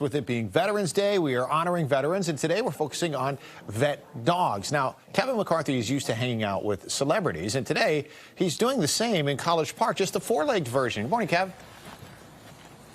With it being Veterans Day, we are honoring veterans, and today we're focusing on vet dogs. Now, Kevin McCarthy is used to hanging out with celebrities, and today he's doing the same in College Park, just the four-legged version. Good morning, Kev.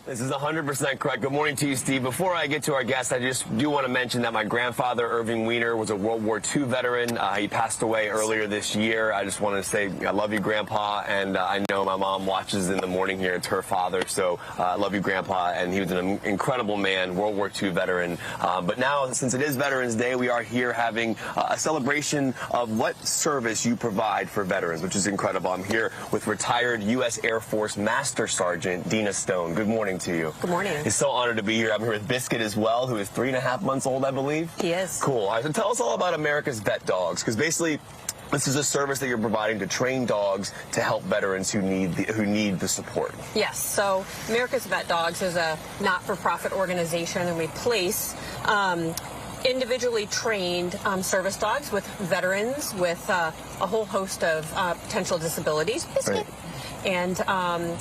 This is 100% correct. Good morning to you, Steve. Before I get to our guest, I just do want to mention that my grandfather, Irving Weiner, was a World War II veteran. He passed away earlier this year. I just wanted to say I love you, Grandpa, and I know my mom watches in the morning here. It's her father, so I love you, Grandpa, and he was an incredible man, World War II veteran. But now, since it is Veterans Day, we are here having a celebration of what service you provide for veterans, which is incredible. I'm here with retired U.S. Air Force Master Sergeant Deana Stone. Good morning to you. Good morning. It's so honored to be here. I'm here with Biscuit as well, who is 3.5 months old, I believe. He is. Cool. All right, so tell us all about America's Vet Dogs, because basically this is a service that you're providing to train dogs to help veterans who need the support. Yes. So America's Vet Dogs is a not-for-profit organization, and we place individually trained service dogs with veterans with a whole host of potential disabilities. Biscuit. Right. And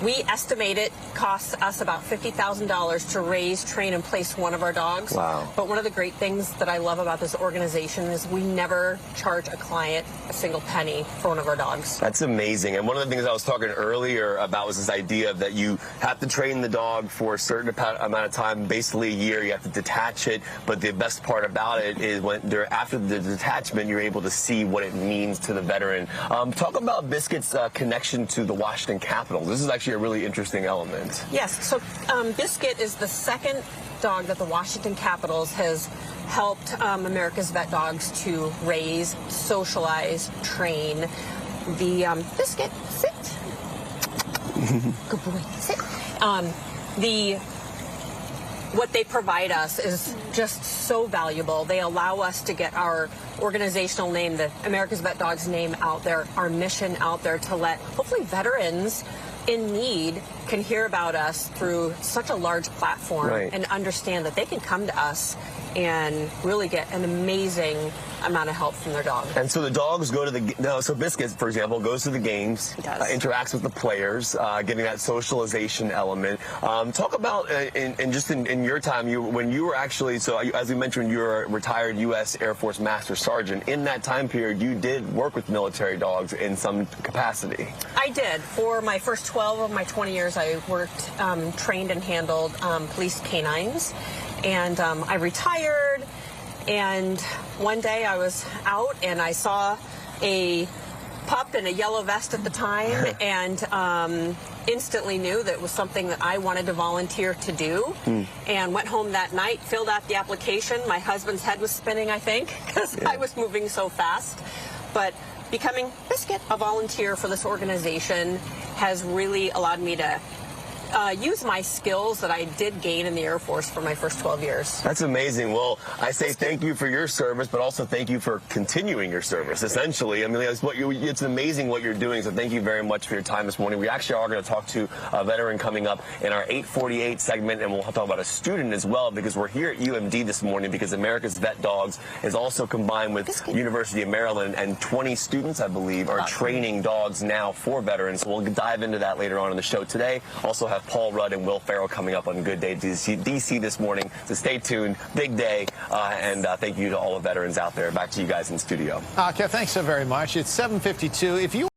we estimate it costs us about $50,000 to raise, train, and place one of our dogs. Wow. But one of the great things that I love about this organization is we never charge a client a single penny for one of our dogs. That's amazing. And one of the things I was talking earlier about was this idea that you have to train the dog for a certain amount of time, basically a year. You have to detach it. But the best part about it is after the detachment, you're able to see what it means to the veteran. Talk about Biscuit's connection to the Washington Capitals. This is actually a really interesting element. Yes, so Biscuit is the second dog that the Washington Capitals has helped America's Vet Dogs to raise, socialize, train. The Biscuit, sit. Good boy, sit. What they provide us is just so valuable. They allow us to get our organizational name, the America's Vet Dogs name out there, our mission out there to let hopefully veterans in need can hear about us through such a large platform. Right. And understand that they can come to us and really get an amazing amount of help from their dog. And so the dogs go to so Biscuit, for example, goes to the games, interacts with the players, getting that socialization element. Talk about, in your time, when you were actually, as we mentioned, you're a retired U.S. Air Force Master Sergeant. In that time period, you did work with military dogs in some capacity. I did. For my first 12 of my 20 years, I worked, trained and handled police canines. And I retired, and one day I was out and I saw a pup in a yellow vest at the time and instantly knew that it was something that I wanted to volunteer to do. And went home that night, filled out the application. My husband's head was spinning, I think, because I was moving so fast. But becoming Biscuit, a volunteer for this organization, has really allowed me to use my skills that I did gain in the Air Force for my first 12 years. That's amazing. Well, I say thank you for your service, but also thank you for continuing your service, essentially. I mean, it's amazing what you're doing, so thank you very much for your time this morning. We actually are going to talk to a veteran coming up in our 8:48 segment, and we'll talk about a student as well, because we're here at UMD this morning because America's Vet Dogs is also combined with University of Maryland, and 20 students, I believe, are training dogs now for veterans. So we'll dive into that later on in the show today. Also have Paul Rudd and Will Farrell coming up on Good Day DC this morning. So stay tuned. Big day. And thank you to all the veterans out there. Back to you guys in studio. Kev, thanks so very much. It's 7:52. If you